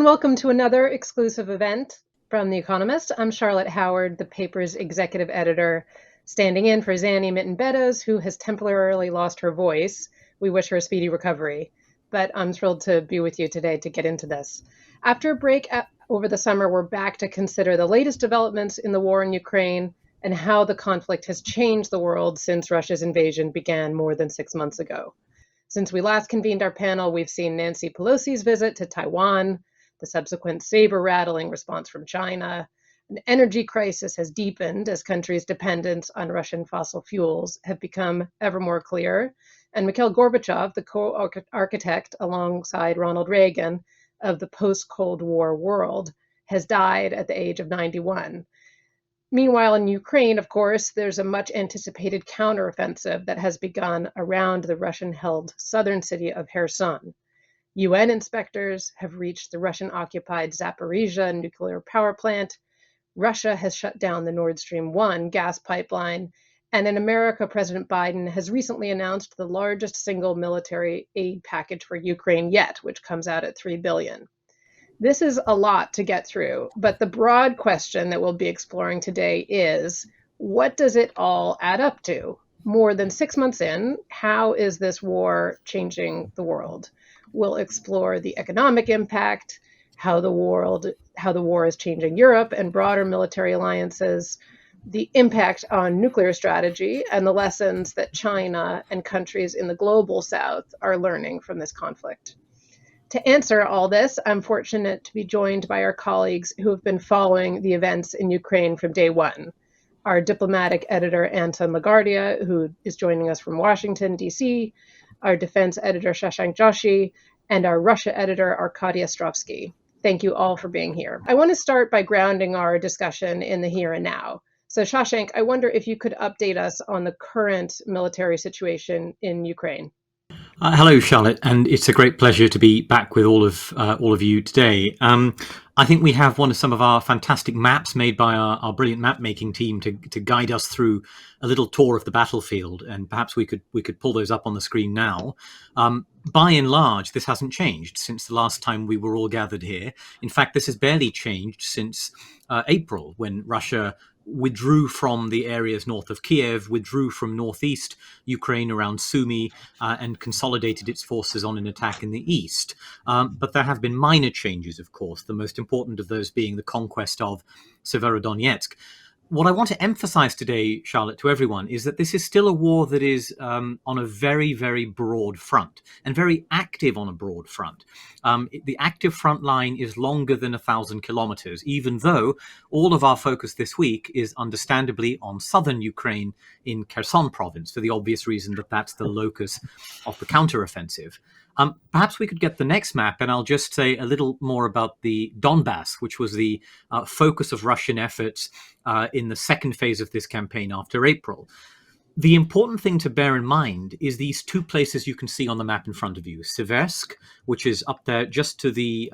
welcome to another exclusive event from The Economist. I'm Charlotte Howard, the paper's executive editor, standing in for Zanny Mitten-Beddoes, who has temporarily lost her voice. We wish her a speedy recovery, but I'm thrilled to be with you today to get into this. After a break over the summer, we're back to consider the latest developments in the war in Ukraine and how the conflict has changed the world since Russia's invasion began more than 6 months ago. Since we last convened our panel, we've seen Nancy Pelosi's visit to Taiwan, the subsequent saber-rattling response from China. An energy crisis has deepened as countries' dependence on Russian fossil fuels have become ever more clear. And Mikhail Gorbachev, the co-architect alongside Ronald Reagan of the post-Cold War world, has died at the age of 91. Meanwhile, in Ukraine, of course, there's a much anticipated counteroffensive that has begun around the Russian-held southern city of Kherson. UN inspectors have reached the Russian-occupied Zaporizhzhia nuclear power plant. Russia has shut down the Nord Stream 1 gas pipeline. And in America, President Biden has recently announced the largest single military aid package for Ukraine yet, which comes out at $3 billion. This is a lot to get through, but the broad question that we'll be exploring today is, what does it all add up to? More than 6 months in, how is this war changing the world? We'll explore the economic impact, how the war is changing Europe and broader military alliances, the impact on nuclear strategy, and the lessons that China and countries in the global south are learning from this conflict. To answer all this, I'm fortunate to be joined by our colleagues who have been following the events in Ukraine from day one. Our diplomatic editor, Anton, Guardia, who is joining us from Washington, D.C., our defense editor, Shashank Joshi, and our Russia editor, Arkady Ostrovsky. Thank you all for being here. I want to start by grounding our discussion in the here and now. So Shashank, I wonder if you could update us on the current military situation in Ukraine. Hello, Charlotte, and it's a great pleasure to be back with all of you today. I think we have some of our fantastic maps made by our brilliant map making team to guide us through a little tour of the battlefield, and perhaps we could pull those up on the screen now. By and large, this hasn't changed since the last time we were all gathered here. In fact, this has barely changed since April, when Russia withdrew from the areas north of Kiev, withdrew from northeast Ukraine around Sumy, and consolidated its forces on an attack in the east. But there have been minor changes, of course, the most important of those being the conquest of Severodonetsk. What I want to emphasize today, Charlotte, to everyone, is that this is still a war that is on a very, very broad front, and very active on a broad front. The active front line is longer than 1,000 kilometers, even though all of our focus this week is understandably on southern Ukraine in Kherson province, for the obvious reason that that's the locus of the counteroffensive. Perhaps we could get the next map, and I'll just say a little more about the Donbass, which was the focus of Russian efforts in the second phase of this campaign after April. The important thing to bear in mind is these two places you can see on the map in front of you. Siversk, which is up there just to the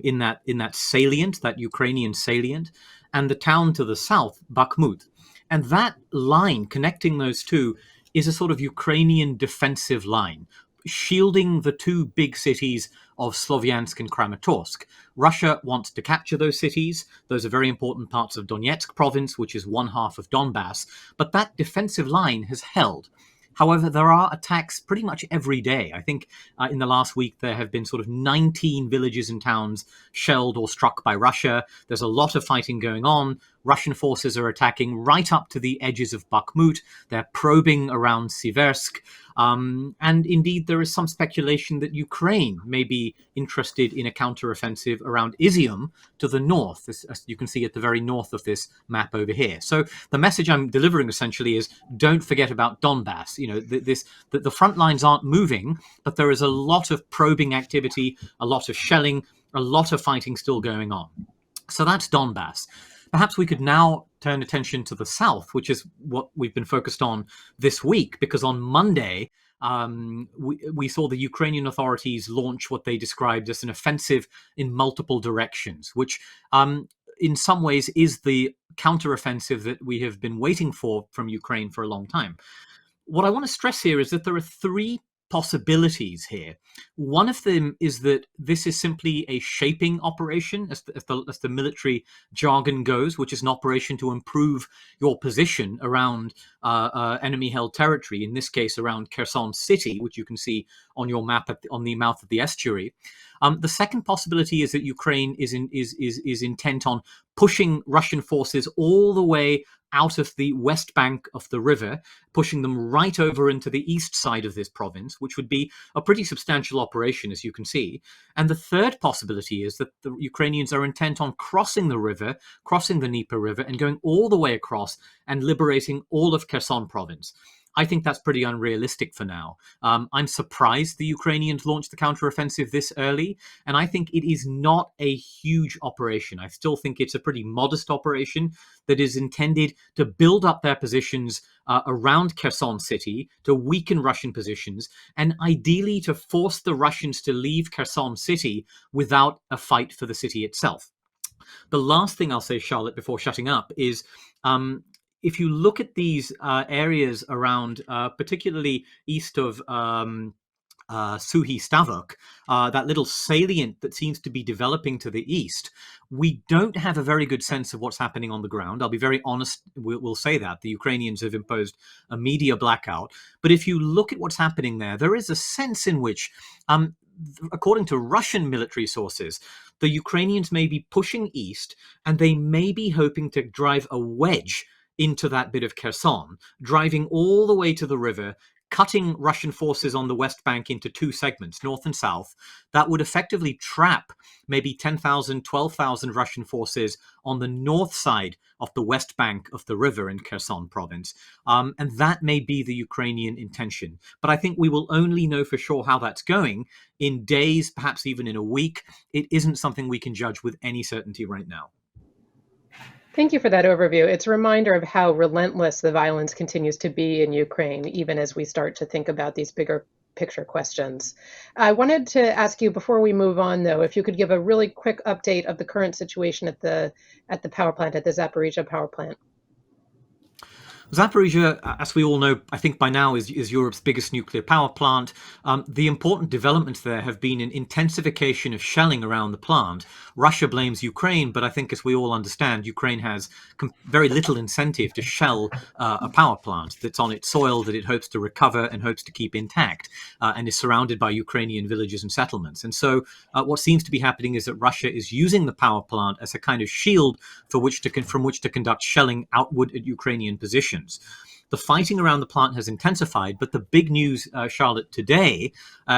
in that salient, that Ukrainian salient, and the town to the south, Bakhmut. And that line connecting those two is a sort of Ukrainian defensive line, shielding the two big cities of Slovyansk and Kramatorsk. Russia wants to capture those cities. Those are very important parts of Donetsk province, which is one half of Donbass. But that defensive line has held. However, there are attacks pretty much every day. I think in the last week there have been sort of 19 villages and towns shelled or struck by Russia. There's a lot of fighting going on. Russian forces are attacking right up to the edges of Bakhmut. They're probing around Siversk. And indeed, there is some speculation that Ukraine may be interested in a counteroffensive around Izium to the north, as you can see at the very north of this map over here. So the message I'm delivering essentially is, don't forget about Donbass. You know, the front lines aren't moving, but there is a lot of probing activity, a lot of shelling, a lot of fighting still going on. So that's Donbass. Perhaps we could now turn attention to the south, which is what we've been focused on this week, because on Monday, we saw the Ukrainian authorities launch what they described as an offensive in multiple directions, which in some ways is the counteroffensive that we have been waiting for from Ukraine for a long time. What I want to stress here is that there are three possibilities here. One of them is that this is simply a shaping operation, as the military jargon goes, which is an operation to improve your position around enemy-held territory, in this case around Kherson City, which you can see on your map on the mouth of the estuary. The second possibility is that Ukraine is intent on pushing Russian forces all the way out of the west bank of the river, pushing them right over into the east side of this province, which would be a pretty substantial operation, as you can see. And the third possibility is that the Ukrainians are intent on crossing the river, crossing the Dnieper River, and going all the way across and liberating all of Kherson province. I think that's pretty unrealistic for now. I'm surprised the Ukrainians launched the counteroffensive this early, and I think it is not a huge operation. I still think it's a pretty modest operation that is intended to build up their positions around Kherson City, to weaken Russian positions, and ideally to force the Russians to leave Kherson City without a fight for the city itself. The last thing I'll say, Charlotte, before shutting up is if you look at these areas around, particularly east of Suhi Stavok, that little salient that seems to be developing to the east, we don't have a very good sense of what's happening on the ground. I'll be very honest, we'll say that. The Ukrainians have imposed a media blackout. But if you look at what's happening there is a sense in which, according to Russian military sources, the Ukrainians may be pushing east, and they may be hoping to drive a wedge into that bit of Kherson, driving all the way to the river, cutting Russian forces on the west bank into two segments, north and south. That would effectively trap maybe 10,000, 12,000 Russian forces on the north side of the west bank of the river in Kherson province. And that may be the Ukrainian intention. But I think we will only know for sure how that's going in days, perhaps even in a week. It isn't something we can judge with any certainty right now. Thank you for that overview. It's a reminder of how relentless the violence continues to be in Ukraine, even as we start to think about these bigger picture questions. I wanted to ask you before we move on, though, if you could give a really quick update of the current situation at the power plant, at the Zaporizhzhia power plant. Zaporizhzhia, as we all know, I think by now is Europe's biggest nuclear power plant. The important developments there have been an intensification of shelling around the plant. Russia blames Ukraine, but I think, as we all understand, Ukraine has very little incentive to shell a power plant that's on its soil that it hopes to recover and hopes to keep intact, and is surrounded by Ukrainian villages and settlements. And so what seems to be happening is that Russia is using the power plant as a kind of shield from which to conduct shelling outward at Ukrainian positions. The fighting around the plant has intensified, but the big news, Charlotte, today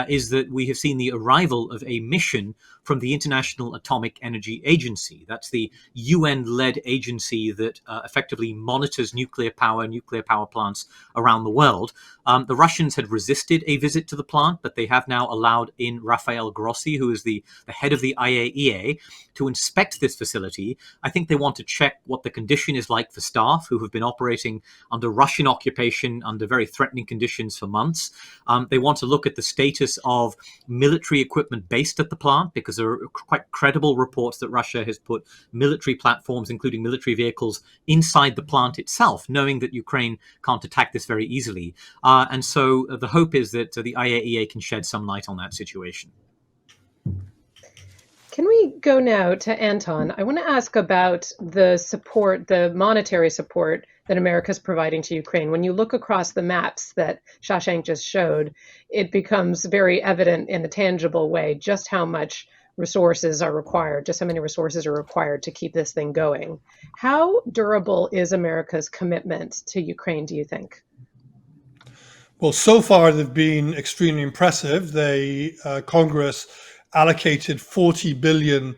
is that we have seen the arrival of a mission from the International Atomic Energy Agency. That's the UN-led agency that effectively monitors nuclear power plants around the world. The Russians had resisted a visit to the plant, but they have now allowed in Rafael Grossi, who is the head of the IAEA, to inspect this facility. I think they want to check what the condition is like for staff who have been operating under Russian occupation under very threatening conditions for months. They want to look at the status of military equipment based at the plant, because there are quite credible reports that Russia has put military platforms, including military vehicles, inside the plant itself, knowing that Ukraine can't attack this very easily. And so the hope is that the IAEA can shed some light on that situation. Can we go now to Anton? I want to ask about the support, the monetary support that America is providing to Ukraine. When you look across the maps that Shashank just showed, it becomes very evident in a tangible way just how much resources are required, just how many resources are required to keep this thing going. How durable is America's commitment to Ukraine, do you think? Well, so far they've been extremely impressive. Congress allocated $40 billion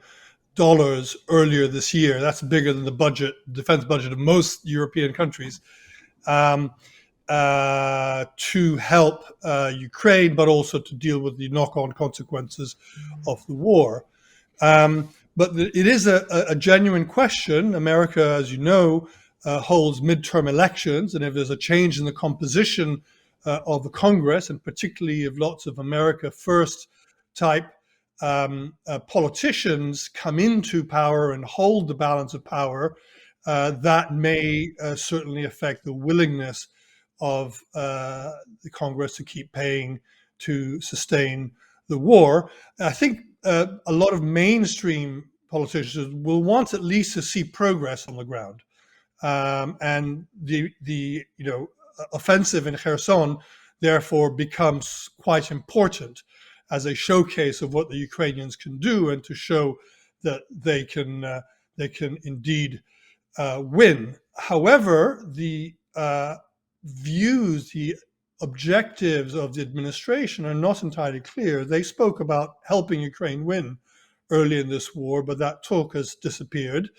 earlier this year. That's bigger than the defense budget of most European countries, to help Ukraine, but also to deal with the knock-on consequences of the war. It is a genuine question. America, as you know, holds midterm elections, and if there's a change in the composition of the Congress, and particularly if lots of America First type politicians come into power and hold the balance of power, that may certainly affect the willingness of the Congress to keep paying to sustain the war. I think a lot of mainstream politicians will want at least to see progress on the ground. And the offensive in Kherson therefore becomes quite important as a showcase of what the Ukrainians can do, and to show that they can indeed win. However, the views, the objectives of the administration are not entirely clear. They spoke about helping Ukraine win early in this war, but that talk has disappeared.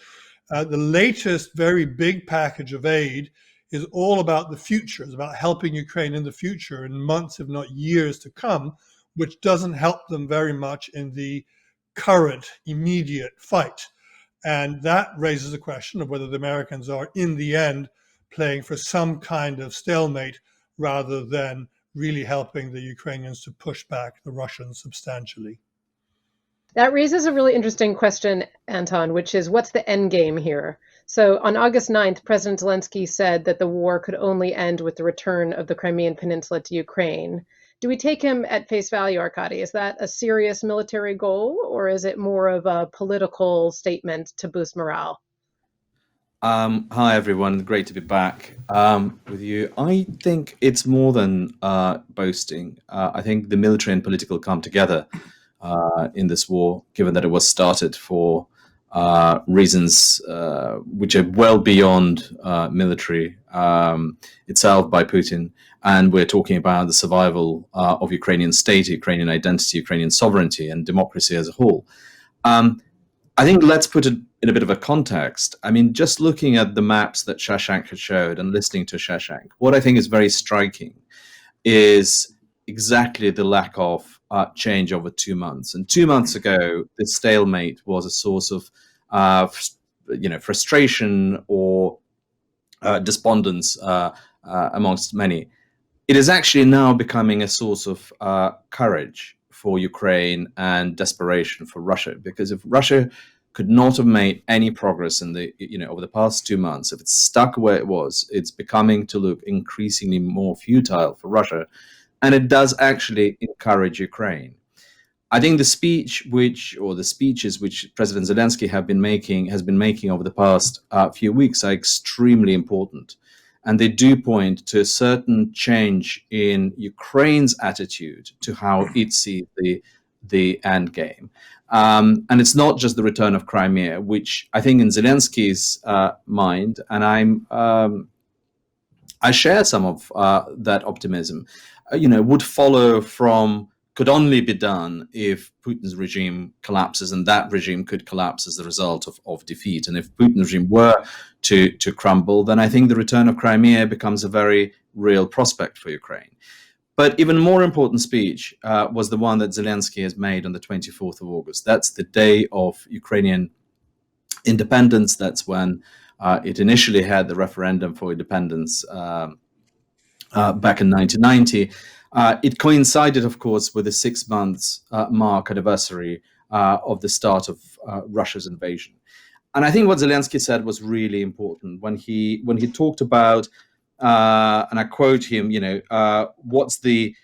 The latest very big package of aid is all about the future. It's about helping Ukraine in the future, in months, if not years to come, which doesn't help them very much in the current immediate fight. And that raises the question of whether the Americans are, in the end, playing for some kind of stalemate rather than really helping the Ukrainians to push back the Russians substantially. That raises a really interesting question, Anton, which is what's the end game here? So on August 9th, President Zelensky said that the war could only end with the return of the Crimean Peninsula to Ukraine. Do we take him at face value, Arkady? Is that a serious military goal, or is it more of a political statement to boost morale? Hi, everyone. Great to be back with you. I think it's more than boasting. I think the military and political come together in this war, given that it was started for reasons which are well beyond military itself by Putin. And we're talking about the survival of Ukrainian state, Ukrainian identity, Ukrainian sovereignty, and democracy as a whole. I think let's put it in a bit of a context. I mean, just looking at the maps that Shashank had showed and listening to Shashank, what I think is very striking is exactly the lack of change over 2 months. And 2 months ago, this stalemate was a source of, frustration or despondence amongst many. It is actually now becoming a source of courage for Ukraine and desperation for Russia, because if Russia could not have made any progress in the over the past 2 months, if it's stuck where it was, it's becoming to look increasingly more futile for Russia, and it does actually encourage Ukraine. I think the speeches which President Zelensky has been making over the past few weeks are extremely important. And they do point to a certain change in Ukraine's attitude to how it sees the end game. And it's not just the return of Crimea, which I think in Zelensky's mind, and I share some of that optimism, would follow from, could only be done if Putin's regime collapses, and that regime could collapse as a result of defeat. And if Putin's regime were to crumble, then I think the return of Crimea becomes a very real prospect for Ukraine. But even more important speech was the one that Zelensky has made on the 24th of August. That's the day of Ukrainian independence. That's when it initially had the referendum for independence back in 1990. It coincided, of course, with the 6 months mark anniversary of the start of Russia's invasion. And I think what Zelensky said was really important when he talked about, and I quote him, what's the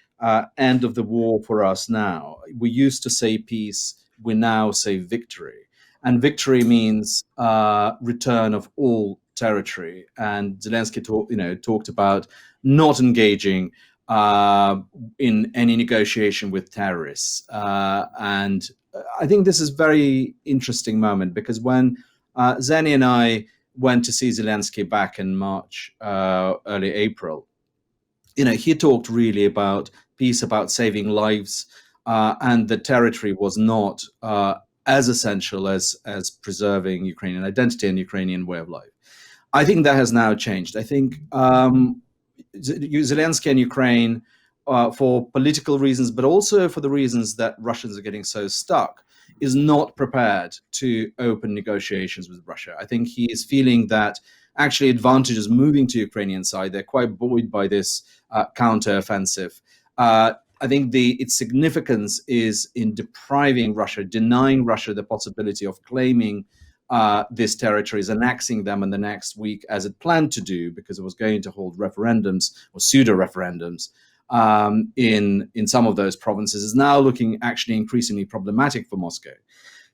end of the war for us now? We used to say peace, we now say victory. And victory means return of all territory. And Zelensky talked about not engaging in any negotiation with terrorists. And I think this is a very interesting moment, because when Zeni and I went to see Zelensky back in March, early April, he talked really about peace, about saving lives, and the territory was not as essential as preserving Ukrainian identity and Ukrainian way of life. I think that has now changed. I think Zelensky and Ukraine, for political reasons, but also for the reasons that Russians are getting so stuck, is not prepared to open negotiations with Russia. I think he is feeling that actually advantages moving to Ukrainian side. They're quite buoyed by this counter-offensive. I think its significance is in depriving Russia, denying Russia the possibility of claiming these territories, annexing them in the next week, as it planned to do, because it was going to hold referendums or pseudo-referendums in some of those provinces is now looking actually increasingly problematic for Moscow.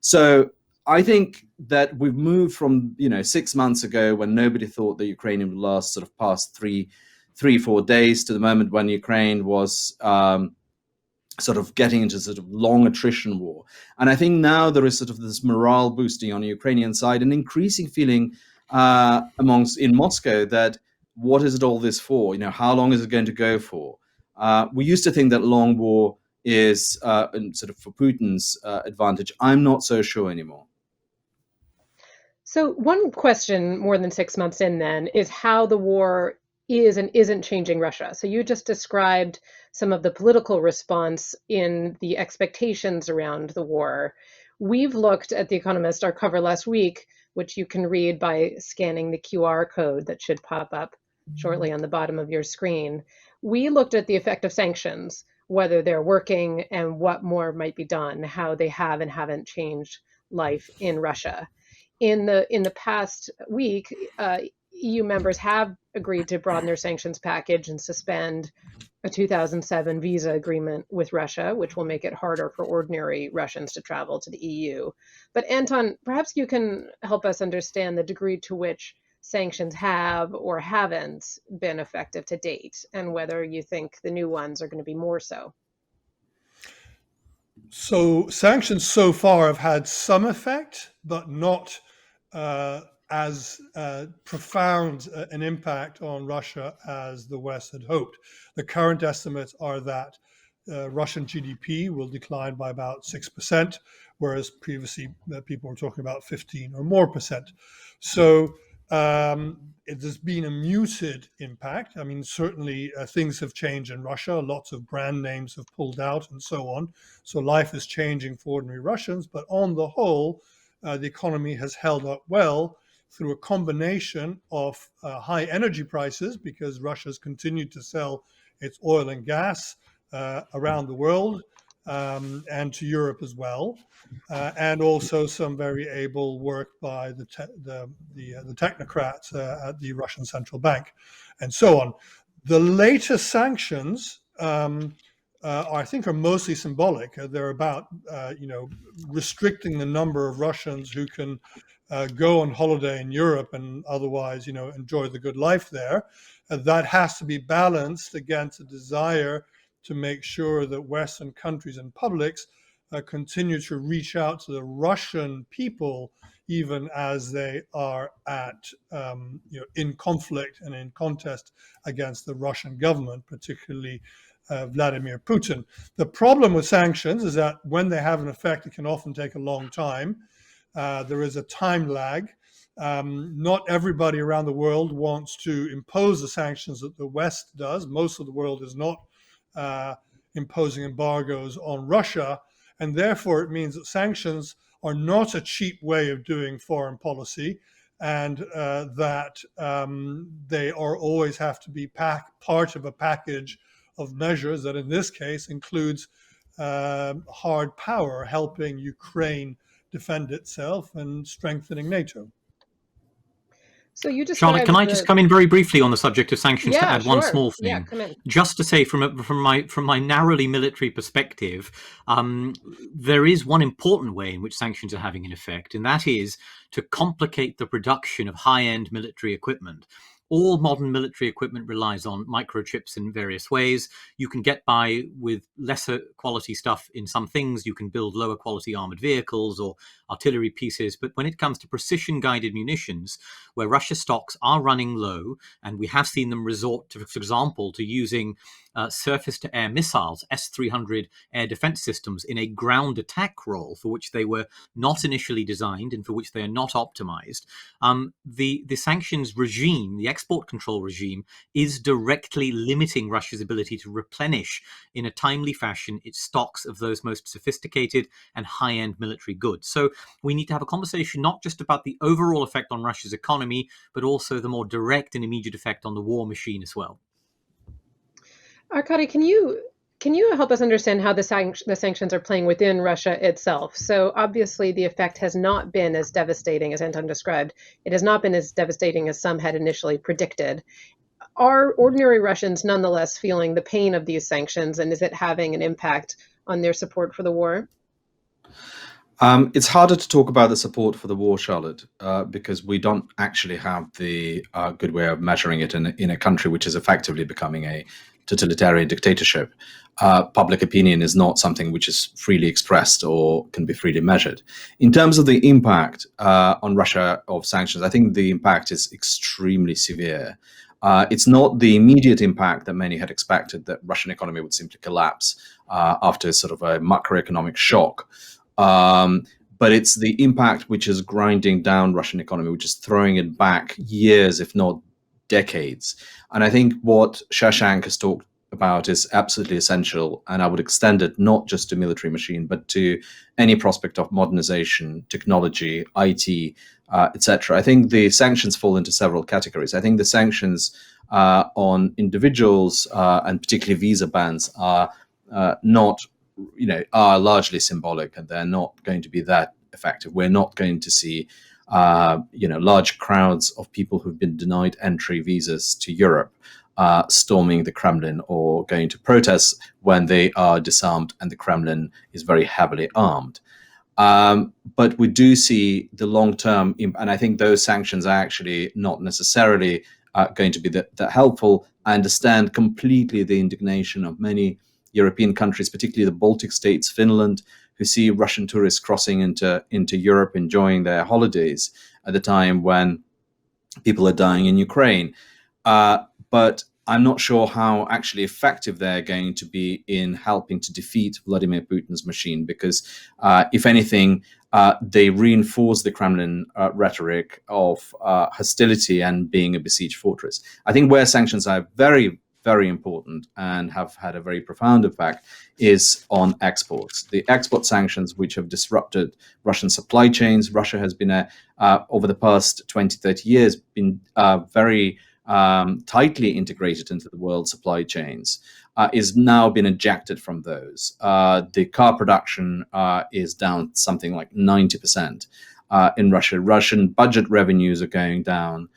So I think that we've moved from 6 months ago, when nobody thought that Ukraine would last sort of past 4 days, to the moment when Ukraine was sort of getting into sort of long attrition war. And I think now there is sort of this morale boosting on the Ukrainian side, an increasing feeling in Moscow that what is it all this for? How long is it going to go for? We used to think that long war is sort of for Putin's advantage. I'm not so sure anymore. So one question more than 6 months in then is how the war is and isn't changing Russia. So you just described some of the political response in the expectations around the war. We've looked at The Economist, our cover last week, which you can read by scanning the QR code that should pop up shortly on the bottom of your screen. We looked at the effect of sanctions, whether they're working and what more might be done, how they have and haven't changed life in Russia. In the past week, EU members have agreed to broaden their sanctions package and suspend a 2007 visa agreement with Russia, which will make it harder for ordinary Russians to travel to the EU. But Anton, perhaps you can help us understand the degree to which sanctions have or haven't been effective to date, and whether you think the new ones are going to be more so. So sanctions so far have had some effect, but not as profound an impact on Russia as the West had hoped. The current estimates are that Russian GDP will decline by about 6%, whereas previously people were talking about 15 or more percent. So it has been a muted impact. I mean, certainly things have changed in Russia. Lots of brand names have pulled out and so on. So life is changing for ordinary Russians. But on the whole, the economy has held up well through a combination of high energy prices, because Russia's continued to sell its oil and gas around the world and to Europe as well, and also some very able work by the technocrats at the Russian Central Bank, and so on. The latest sanctions, I think, are mostly symbolic. They're about, restricting the number of Russians who can go on holiday in Europe and otherwise, enjoy the good life there. That has to be balanced against a desire to make sure that Western countries and publics continue to reach out to the Russian people, even as they are in conflict and in contest against the Russian government, particularly Vladimir Putin. The problem with sanctions is that when they have an effect, it can often take a long time. There is a time lag. Not everybody around the world wants to impose the sanctions that the West does. Most of the world is not imposing embargoes on Russia, and therefore it means that sanctions are not a cheap way of doing foreign policy, and that they are always have to be part of a package of measures that in this case includes hard power, helping Ukraine defend itself and strengthening NATO. So you Charlotte, can I just come in very briefly on the subject of sanctions to add one small thing? Yeah, come in. Just to say, from my narrowly military perspective, there is one important way in which sanctions are having an effect, and that is to complicate the production of high-end military equipment. All modern military equipment relies on microchips in various ways. You can get by with lesser quality stuff in some things. You can build lower quality armored vehicles or artillery pieces. But when it comes to precision guided munitions, where Russia's stocks are running low, and we have seen them resort to, for example, to using surface-to-air missiles, S-300 air defense systems, in a ground attack role for which they were not initially designed and for which they are not optimized, the sanctions regime, the export control regime, is directly limiting Russia's ability to replenish in a timely fashion its stocks of those most sophisticated and high-end military goods. So we need to have a conversation not just about the overall effect on Russia's economy, but also the more direct and immediate effect on the war machine as well. Arkady, can you help us understand how the sanctions are playing within Russia itself? So obviously the effect has not been as devastating as Anton described. It has not been as devastating as some had initially predicted. Are ordinary Russians nonetheless feeling the pain of these sanctions, and is it having an impact on their support for the war? It's harder to talk about the support for the war, Charlotte, because we don't actually have the good way of measuring it in a country which is effectively becoming a totalitarian dictatorship. Public opinion is not something which is freely expressed or can be freely measured. In terms of the impact on Russia of sanctions, I think the impact is extremely severe. It's not the immediate impact that many had expected, that Russian economy would simply collapse after sort of a macroeconomic shock. But it's the impact which is grinding down Russian economy, which is throwing it back years, if not decades. And I think what Shashank has talked about is absolutely essential. And I would extend it not just to military machine, but to any prospect of modernization, technology, IT, etc. I think the sanctions fall into several categories. I think the sanctions on individuals and particularly visa bans are not, are largely symbolic, and they're not going to be that effective. We're not going to see, large crowds of people who've been denied entry visas to Europe storming the Kremlin or going to protests when they are disarmed and the Kremlin is very heavily armed. But we do see the long-term, and I think those sanctions are actually not necessarily going to be that helpful. I understand completely the indignation of many European countries, particularly the Baltic states, Finland, who see Russian tourists crossing into Europe, enjoying their holidays at the time when people are dying in Ukraine. But I'm not sure how actually effective they're going to be in helping to defeat Vladimir Putin's machine, because if anything, they reinforce the Kremlin rhetoric of hostility and being a besieged fortress. I think where sanctions are very, very important and have had a very profound effect is on exports. The export sanctions, which have disrupted Russian supply chains. Russia has been, over the past 20, 30 years, been very tightly integrated into the world supply chains, is now been ejected from those. The car production is down something like 90% in Russia. Russian budget revenues are going down.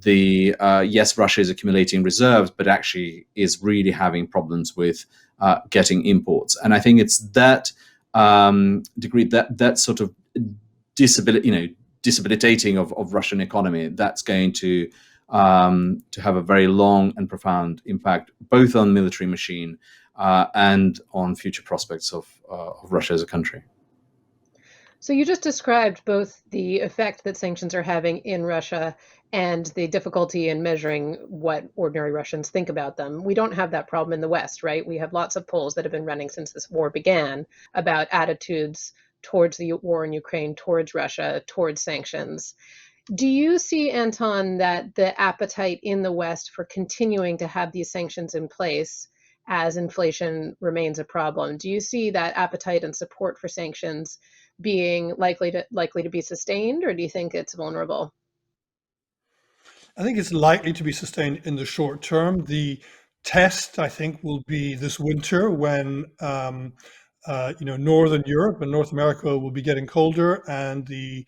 Yes, Russia is accumulating reserves, but actually is really having problems with getting imports. And I think it's that degree, that sort of disabilitating of Russian economy that's going to have a very long and profound impact, both on military machine and on future prospects of Russia as a country. So you just described both the effect that sanctions are having in Russia and the difficulty in measuring what ordinary Russians think about them. We don't have that problem in the West, right? We have lots of polls that have been running since this war began about attitudes towards the war in Ukraine, towards Russia, towards sanctions. Do you see, Anton, that the appetite in the West for continuing to have these sanctions in place as inflation remains a problem, do you see that appetite and support for sanctions being likely to be sustained, or do you think it's vulnerable? I think it's likely to be sustained in the short term. The test, I think, will be this winter when Northern Europe and North America will be getting colder, and the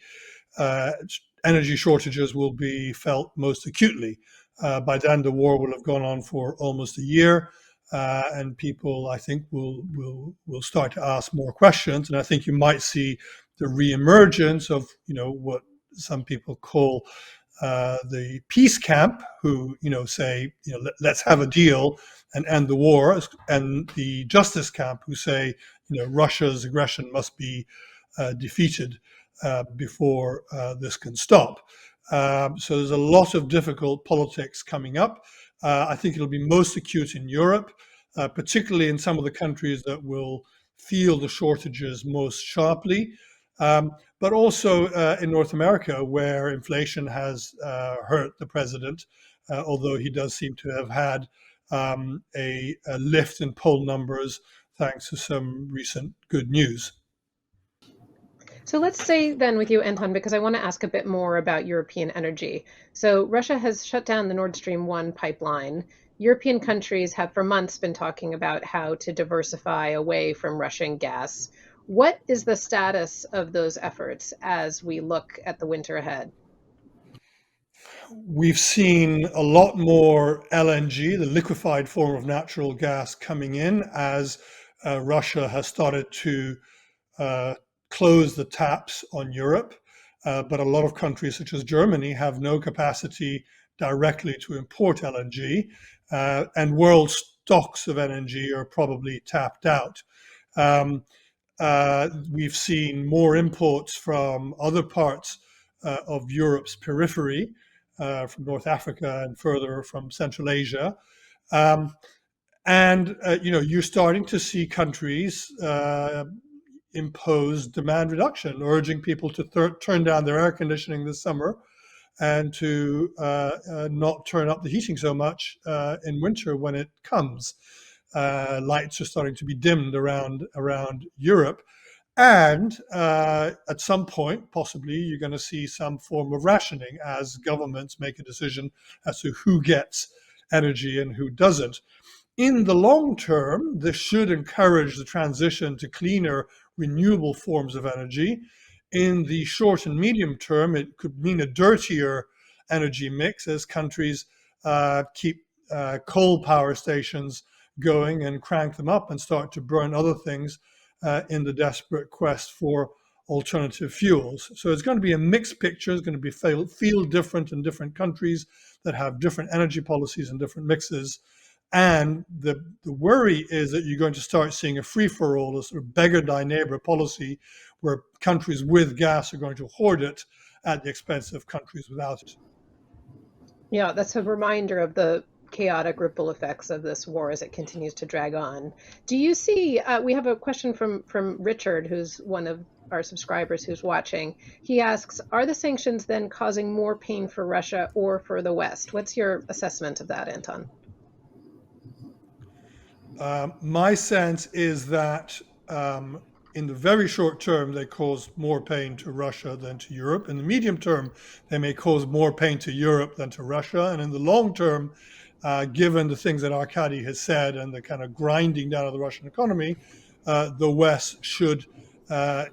energy shortages will be felt most acutely. By then, the war will have gone on for almost a year, and people, I think, will start to ask more questions. And I think you might see the reemergence of what some people call the peace camp, who say let's have a deal and end the war, and the justice camp, who say Russia's aggression must be defeated before this can stop. So there's a lot of difficult politics coming up. I think it'll be most acute in Europe, particularly in some of the countries that will feel the shortages most sharply. But also in North America, where inflation has hurt the president, although he does seem to have had a lift in poll numbers thanks to some recent good news. So let's stay then with you, Anton, because I want to ask a bit more about European energy. So Russia has shut down the Nord Stream 1 pipeline. European countries have for months been talking about how to diversify away from Russian gas. What is the status of those efforts as we look at the winter ahead? we've seen a lot more LNG, the liquefied form of natural gas, coming in as Russia has started to close the taps on Europe. But a lot of countries, such as Germany, have no capacity directly to import LNG, and world stocks of LNG are probably tapped out. We've seen more imports from other parts of Europe's periphery, from North Africa and further from Central Asia. You're starting to see countries impose demand reduction, urging people to turn down their air conditioning this summer and to not turn up the heating so much in winter when it comes. Lights are starting to be dimmed around Europe. And at some point, possibly, you're going to see some form of rationing as governments make a decision as to who gets energy and who doesn't. In the long term, this should encourage the transition to cleaner, renewable forms of energy. In the short and medium term, it could mean a dirtier energy mix as countries keep coal power stations going and crank them up and start to burn other things in the desperate quest for alternative fuels. So it's going to be a mixed picture. It's going to be feel different in different countries that have different energy policies and different mixes. And the worry is that you're going to start seeing a free-for-all, a sort of beggar thy neighbor policy, where countries with gas are going to hoard it at the expense of countries without it. Yeah, that's a reminder of the chaotic ripple effects of this war as it continues to drag on. Do you see, we have a question from Richard, who's one of our subscribers who's watching. He asks, are the sanctions then causing more pain for Russia or for the West? What's your assessment of that, Anton? My sense is that in the very short term, they cause more pain to Russia than to Europe. In the medium term, they may cause more pain to Europe than to Russia. And in the long term, given the things that Arkady has said and the kind of grinding down of the Russian economy, the West should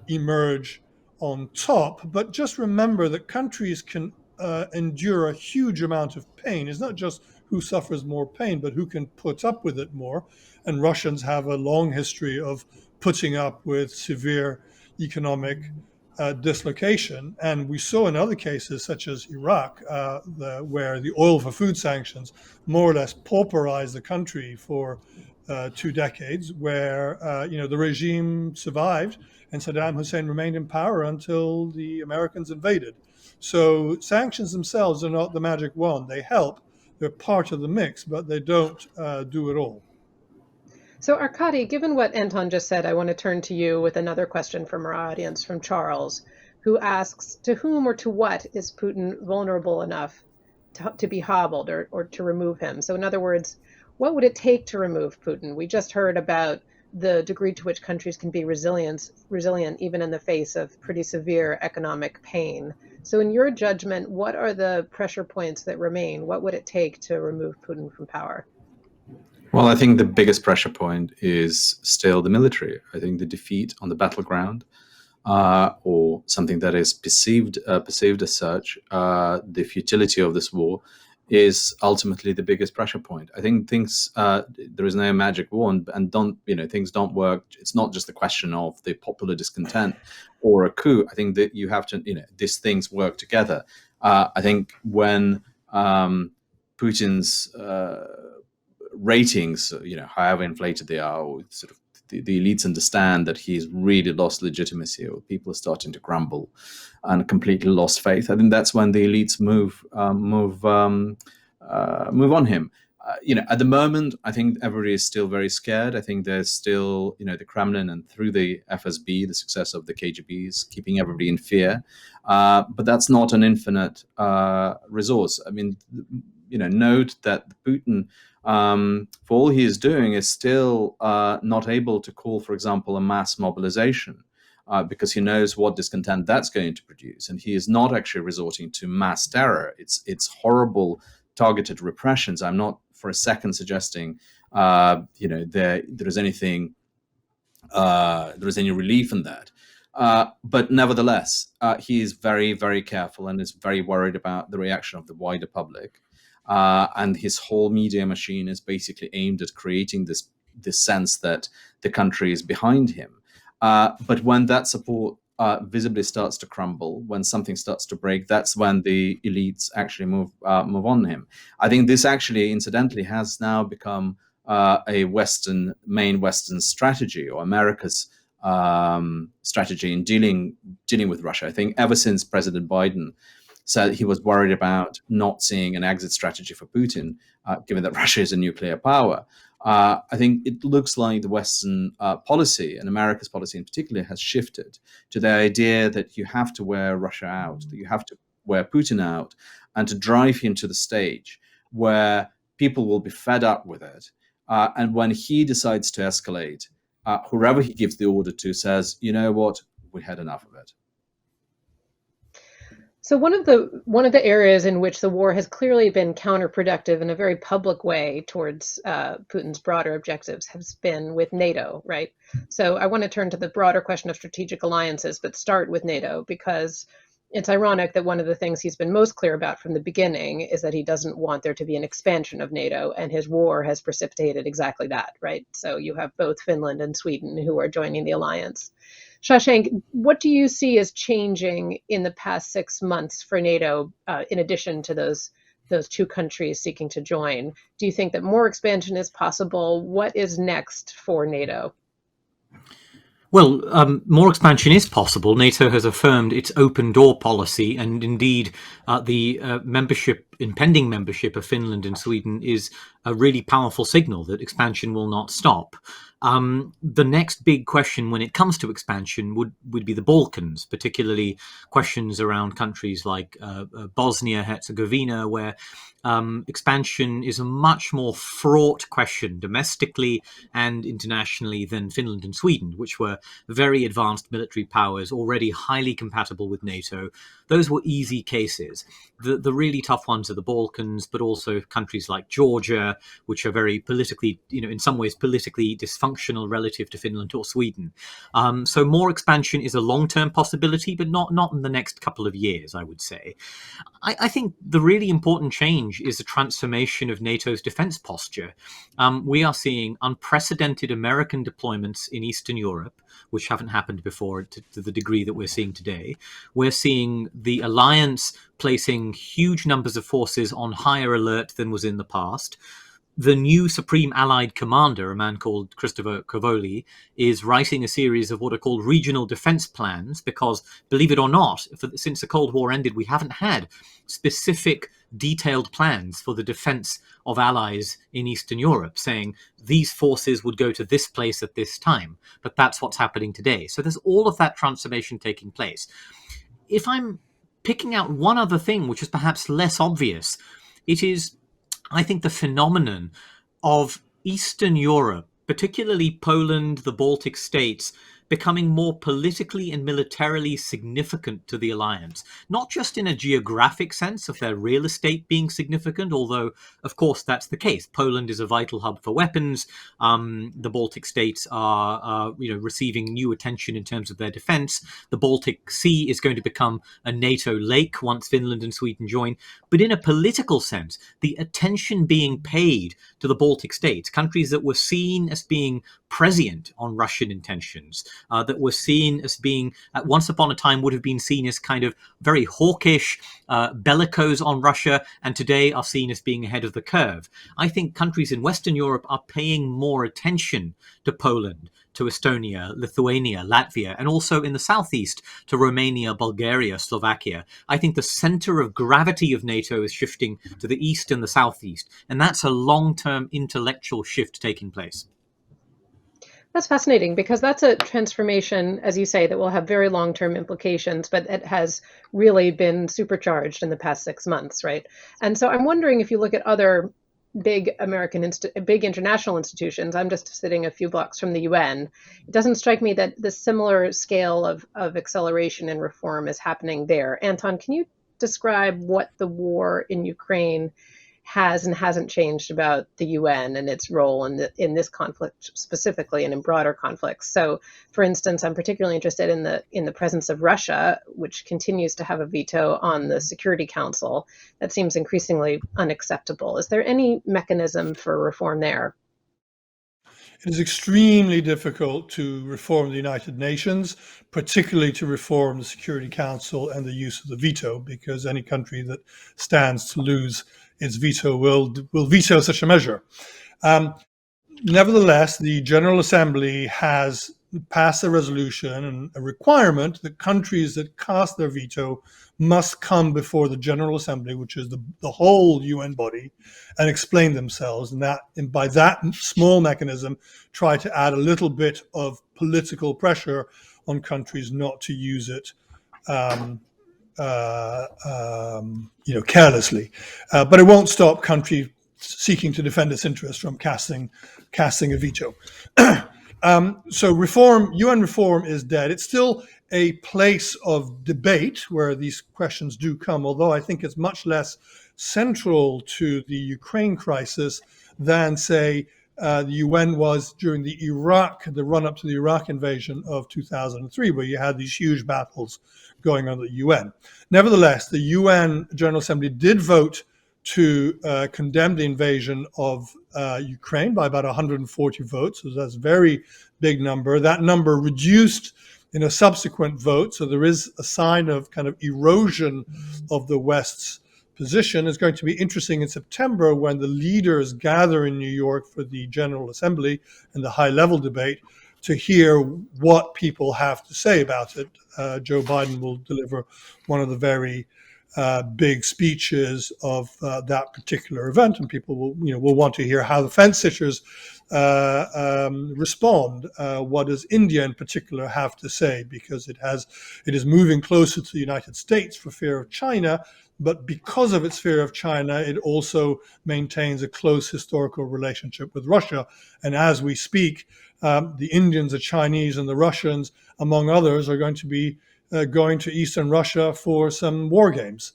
emerge on top. But just remember that countries can endure a huge amount of pain. It's not just who suffers more pain, but who can put up with it more. And Russians have a long history of putting up with severe economic dislocation. And we saw in other cases, such as Iraq, where the oil for food sanctions more or less pauperized the country for 2 decades, where the regime survived and Saddam Hussein remained in power until the Americans invaded. So sanctions themselves are not the magic wand. They help. They're part of the mix, but they don't do it all. So Arkady, given what Anton just said, I want to turn to you with another question from our audience, from Charles, who asks, to whom or to what is Putin vulnerable enough to be hobbled or to remove him? So in other words, what would it take to remove Putin? We just heard about the degree to which countries can be resilient even in the face of pretty severe economic pain. So in your judgment, what are the pressure points that remain? What would it take to remove Putin from power? Well, I think the biggest pressure point is still the military. I think the defeat on the battleground, or something that is perceived as such, the futility of this war, is ultimately the biggest pressure point. I think there is no magic wand, and things don't work. It's not just a question of the popular discontent or a coup. I think that you have to, these things work together. I think when Putin's ratings, however inflated they are, or sort of the elites understand that he's really lost legitimacy, or people are starting to grumble and completely lost faith. I think that's when the elites move on him. At the moment, I think everybody is still very scared. I think there's still, the Kremlin and through the FSB, the success of the KGB is keeping everybody in fear. But that's not an infinite resource. I mean, note that Putin, for all he is doing, is still not able to call, for example, a mass mobilization, because he knows what discontent that's going to produce, and he is not actually resorting to mass terror. It's horrible targeted repressions. I'm not for a second suggesting there is any relief in that. But nevertheless, he is very, very careful and is very worried about the reaction of the wider public. And his whole media machine is basically aimed at creating this sense that the country is behind him. But when that support visibly starts to crumble, when something starts to break, that's when the elites actually move on him. I think this actually, incidentally, has now become a main Western strategy, or America's strategy in dealing with Russia. I think ever since President Biden said he was worried about not seeing an exit strategy for Putin, given that Russia is a nuclear power. I think it looks like the Western policy, and America's policy in particular, has shifted to the idea that you have to wear Russia out, that you have to wear Putin out, and to drive him to the stage where people will be fed up with it. And when he decides to escalate, whoever he gives the order to says, you know what, we had enough of it. So one of the areas in which the war has clearly been counterproductive in a very public way towards Putin's broader objectives has been with NATO, right? So I want to turn to the broader question of strategic alliances, but start with NATO, because it's ironic that one of the things he's been most clear about from the beginning is that he doesn't want there to be an expansion of NATO, and his war has precipitated exactly that, right? So you have both Finland and Sweden who are joining the alliance. Shashank, what do you see as changing in the past 6 months for NATO, in addition to those two countries seeking to join? Do you think that more expansion is possible? What is next for NATO? Well, more expansion is possible. NATO has affirmed its open door policy, and indeed the impending membership of Finland and Sweden is a really powerful signal that expansion will not stop. The next big question when it comes to expansion would be the Balkans, particularly questions around countries like Bosnia-Herzegovina, where expansion is a much more fraught question domestically and internationally than Finland and Sweden, which were very advanced military powers, already highly compatible with NATO. Those were easy cases. The really tough ones are the Balkans, but also countries like Georgia, which are very politically, in some ways politically dysfunctional relative to Finland or Sweden. So more expansion is a long-term possibility, but not in the next couple of years, I would say. I think the really important change is the transformation of NATO's defense posture. We are seeing unprecedented American deployments in Eastern Europe, which haven't happened before to the degree that we're seeing today. We're seeing the alliance placing huge numbers of forces on higher alert than was in the past. The new Supreme Allied Commander, a man called Christopher Cavoli, is writing a series of what are called regional defense plans because, believe it or not, since the Cold War ended, we haven't had specific detailed plans for the defense of allies in Eastern Europe, saying these forces would go to this place at this time. But that's what's happening today. So there's all of that transformation taking place. If I'm picking out one other thing, which is perhaps less obvious, it is, I think, the phenomenon of Eastern Europe, particularly Poland, the Baltic states, becoming more politically and militarily significant to the alliance, not just in a geographic sense of their real estate being significant, although, of course, that's the case. Poland is a vital hub for weapons. The Baltic states are receiving new attention in terms of their defense. The Baltic Sea is going to become a NATO lake once Finland and Sweden join. But in a political sense, the attention being paid to the Baltic states, countries that were seen as being prescient on Russian intentions, that were seen as being, once upon a time, would have been seen as kind of very hawkish, bellicose on Russia, and today are seen as being ahead of the curve. I think countries in Western Europe are paying more attention to Poland, to Estonia, Lithuania, Latvia, and also in the southeast to Romania, Bulgaria, Slovakia. I think the center of gravity of NATO is shifting to the east and the southeast, and that's a long-term intellectual shift taking place. That's fascinating because that's a transformation, as you say, that will have very long-term implications, but it has really been supercharged in the past 6 months, right? And so I'm wondering if you look at other big big international institutions. I'm just sitting a few blocks from the UN. It doesn't strike me that the similar scale of acceleration and reform is happening there. Anton, can you describe what the war in Ukraine has and hasn't changed about the UN and its role in this conflict specifically and in broader conflicts. So, for instance, I'm particularly interested in the presence of Russia, which continues to have a veto on the Security Council. That seems increasingly unacceptable. Is there any mechanism for reform there? It is extremely difficult to reform the United Nations, particularly to reform the Security Council and the use of the veto, because any country that stands to lose its veto will veto such a measure. Nevertheless, the General Assembly has passed a resolution and a requirement that countries that cast their veto must come before the General Assembly, which is the whole UN body, and explain themselves. And by that small mechanism, try to add a little bit of political pressure on countries not to use it carelessly. But it won't stop countries seeking to defend its interests from casting a veto. So UN reform is dead. It's still a place of debate where these questions do come, although I think it's much less central to the Ukraine crisis than, say, the UN was during the run-up to the Iraq invasion of 2003, where you had these huge battles going on at the UN. Nevertheless, the UN General Assembly did vote to condemn the invasion of Ukraine by about 140 votes. So that's a very big number. That number reduced in a subsequent vote. So there is a sign of kind of erosion of the West's position. It's going to be interesting in September when the leaders gather in New York for the General Assembly and the high-level debate to hear what people have to say about it. Joe Biden will deliver one of the very big speeches of that particular event, and people will want to hear how the fence sitters respond. What does India in particular have to say? Because it is moving closer to the United States for fear of China, but because of its fear of China, it also maintains a close historical relationship with Russia. And as we speak, the Indians, the Chinese, and the Russians, among others, are going to be going to Eastern Russia for some war games.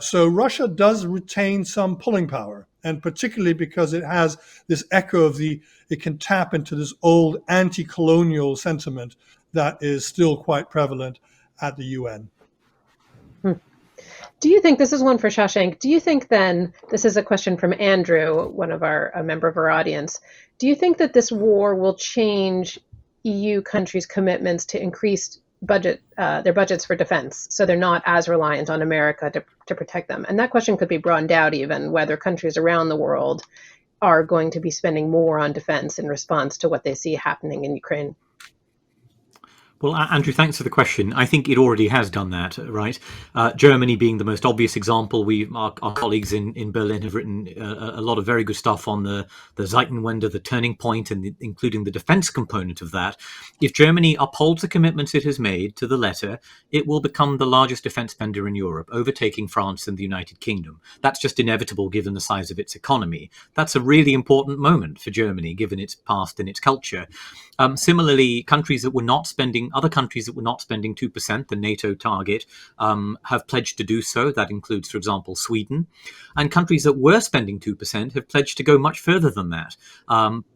So Russia does retain some pulling power, and particularly because it has this echo of it can tap into this old anti-colonial sentiment that is still quite prevalent at the UN. Do you think, this is one for Shashank, do you think then, this is a question from Andrew, a member of our audience, do you think that this war will change EU countries' commitments to increase their budgets for defense, so they're not as reliant on America to protect them? And that question could be broadened out even, whether countries around the world are going to be spending more on defense in response to what they see happening in Ukraine. Well, Andrew, thanks for the question. I think it already has done that, right? Germany being the most obvious example. Our colleagues in Berlin have written a lot of very good stuff on the Zeitenwende, the turning point, and including the defense component of that. If Germany upholds the commitments it has made to the letter, it will become the largest defense spender in Europe, overtaking France and the United Kingdom. That's just inevitable given the size of its economy. That's a really important moment for Germany, given its past and its culture. Similarly, other countries that were not spending 2%, the NATO target, have pledged to do so. That includes, for example, Sweden. And countries that were spending 2% have pledged to go much further than that.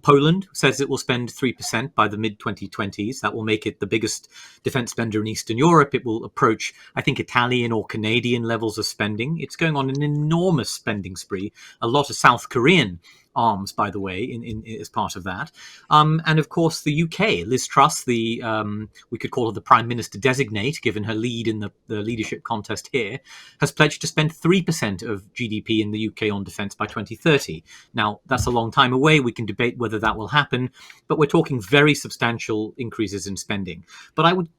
Poland says it will spend 3% by the mid-2020s. That will make it the biggest defense spender in Eastern Europe. It will approach, I think, Italian or Canadian levels of spending. It's going on an enormous spending spree. A lot of South Korean arms, by the way, as part of that. And of course, the UK, Liz Truss, we could call her the Prime Minister designate, given her lead in the leadership contest here, has pledged to spend 3% of GDP in the UK on defence by 2030. Now, that's a long time away. We can debate whether that will happen, but we're talking very substantial increases in spending. But I would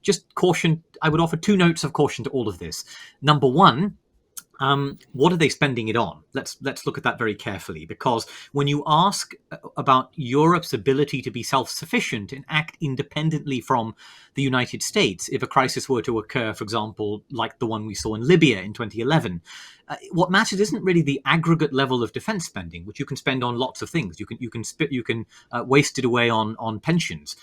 offer two notes of caution to all of this. Number one, what are they spending it on? Let's look at that very carefully, because when you ask about Europe's ability to be self-sufficient and act independently from the United States, if a crisis were to occur, for example, like the one we saw in Libya in 2011, what matters isn't really the aggregate level of defense spending, which you can spend on lots of things. You can waste it away on pensions.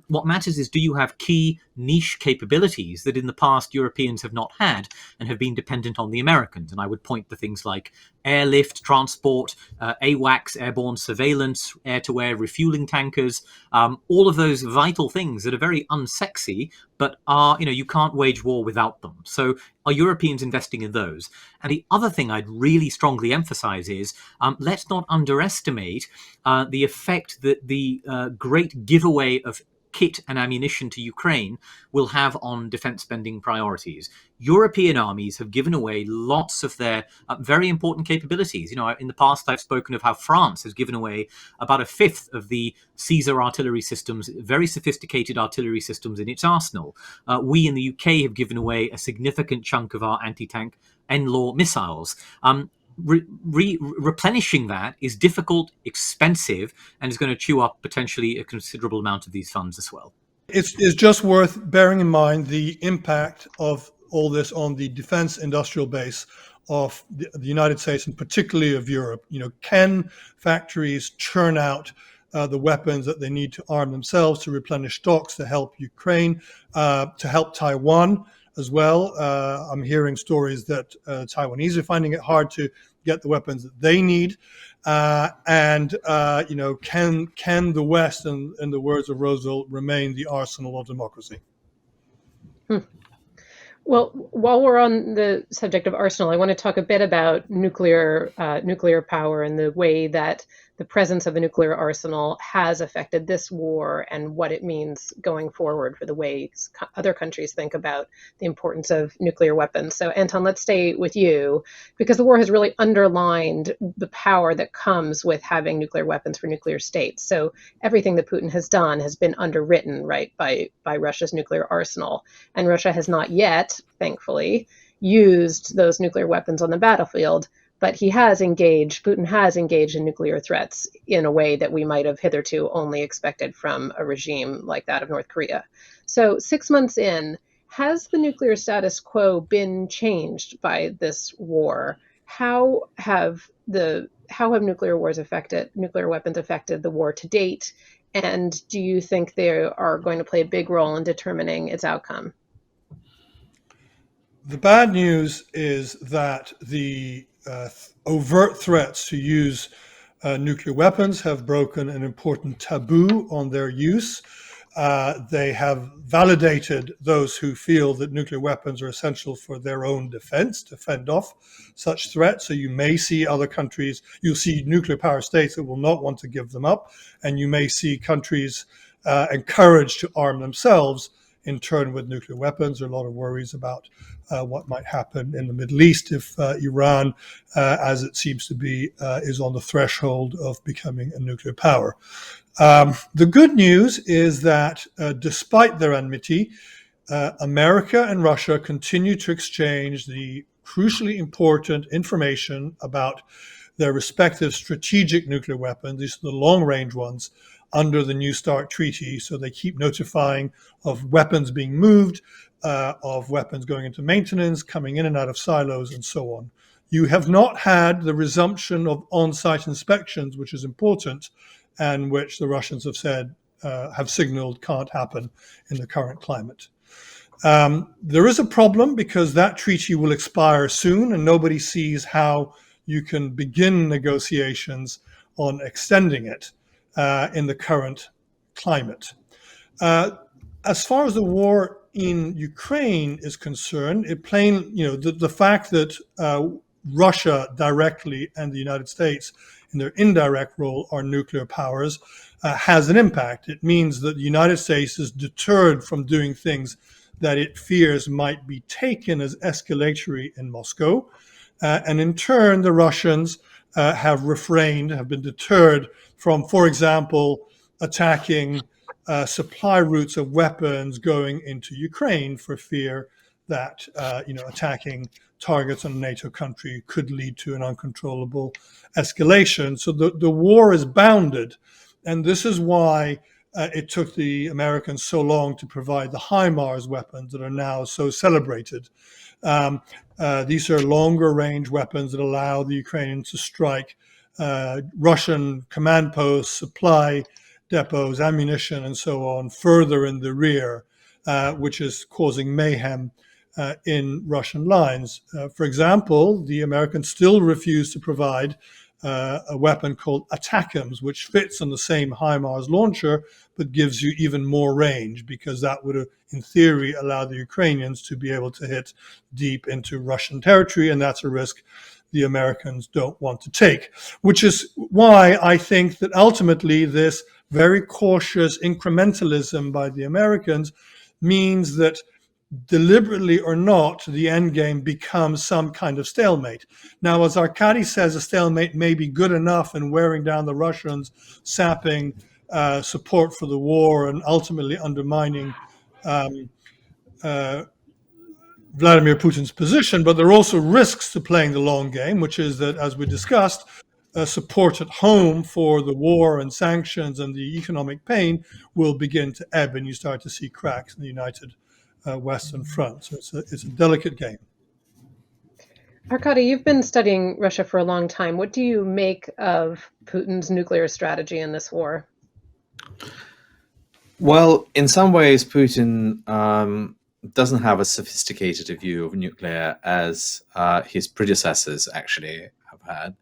What matters is, do you have key niche capabilities that in the past Europeans have not had and have been dependent on the Americans? Americans. And I would point to things like airlift, transport, AWACS, airborne surveillance, air-to-air refueling tankers, all of those vital things that are very unsexy, but are, you can't wage war without them. So are Europeans investing in those? And the other thing I'd really strongly emphasize is let's not underestimate the effect that the great giveaway of kit and ammunition to Ukraine will have on defense spending priorities. European armies have given away lots of their very important capabilities. In the past, I've spoken of how France has given away about a fifth of the Caesar artillery systems, very sophisticated artillery systems in its arsenal. We in the UK have given away a significant chunk of our anti-tank NLAW missiles. Replenishing that is difficult, expensive, and is going to chew up potentially a considerable amount of these funds as well. It's just worth bearing in mind the impact of all this on the defense industrial base of the United States and particularly of Europe. Can factories churn out the weapons that they need to arm themselves, to replenish stocks, to help Ukraine, to help Taiwan as well? I'm hearing stories that Taiwanese are finding it hard to get the weapons that they need. Can the West, in the words of Roosevelt, remain the arsenal of democracy? Well, while we're on the subject of arsenal, I want to talk a bit about nuclear power and the way that the presence of a nuclear arsenal has affected this war and what it means going forward for the way other countries think about the importance of nuclear weapons. So, Anton, let's stay with you, because the war has really underlined the power that comes with having nuclear weapons for nuclear states. So everything that Putin has done has been underwritten, right, by Russia's nuclear arsenal. And Russia has not yet, thankfully, used those nuclear weapons on the battlefield. But Putin has engaged in nuclear threats in a way that we might have hitherto only expected from a regime like that of North Korea. So 6 months in, has the nuclear status quo been changed by this war? How have nuclear weapons affected the war to date? And do you think they are going to play a big role in determining its outcome? The bad news is that the overt threats to use nuclear weapons have broken an important taboo on their use. They have validated those who feel that nuclear weapons are essential for their own defense, to fend off such threats. So you may see other countries, you'll see nuclear power states that will not want to give them up, and you may see countries encouraged to arm themselves in turn with nuclear weapons. There are a lot of worries about what might happen in the Middle East if Iran, as it seems to be, is on the threshold of becoming a nuclear power. The good news is that despite their enmity, America and Russia continue to exchange the crucially important information about their respective strategic nuclear weapons. These are the long-range ones under the New START treaty. So they keep notifying of weapons being moved, of weapons going into maintenance, coming in and out of silos, and so on. You have not had the resumption of on-site inspections, which is important, and which the Russians have said, have signaled can't happen in the current climate. There is a problem because that treaty will expire soon, and nobody sees how you can begin negotiations on extending it in the current climate. As far as the war in Ukraine is concerned, the fact that Russia directly and the United States in their indirect role are nuclear powers has an impact. It means that the United States is deterred from doing things that it fears might be taken as escalatory in Moscow. And in turn, the Russians have been deterred from, for example, attacking supply routes of weapons going into Ukraine for fear that attacking targets on a NATO country could lead to an uncontrollable escalation. So the war is bounded, and this is why it took the Americans so long to provide the HIMARS weapons that are now so celebrated. These are longer range weapons that allow the Ukrainians to strike Russian command posts, supply depots, ammunition, and so on, further in the rear, which is causing mayhem in Russian lines. For example, the Americans still refuse to provide a weapon called ATACMS, which fits on the same HIMARS launcher, but gives you even more range, because that would, in theory, allow the Ukrainians to be able to hit deep into Russian territory, and that's a risk the Americans don't want to take, which is why I think that ultimately this very cautious incrementalism by the Americans means that, deliberately or not, the end game becomes some kind of stalemate. Now, as Arkady says, a stalemate may be good enough in wearing down the Russians, sapping support for the war, and ultimately undermining Vladimir Putin's position, but there are also risks to playing the long game, which is that, as we discussed, support at home for the war and sanctions and the economic pain will begin to ebb, and you start to see cracks in the United Western Front. So it's a delicate game. Arkady, you've been studying Russia for a long time. What do you make of Putin's nuclear strategy in this war? Well, in some ways, Putin doesn't have as sophisticated a view of nuclear as his predecessors actually have had,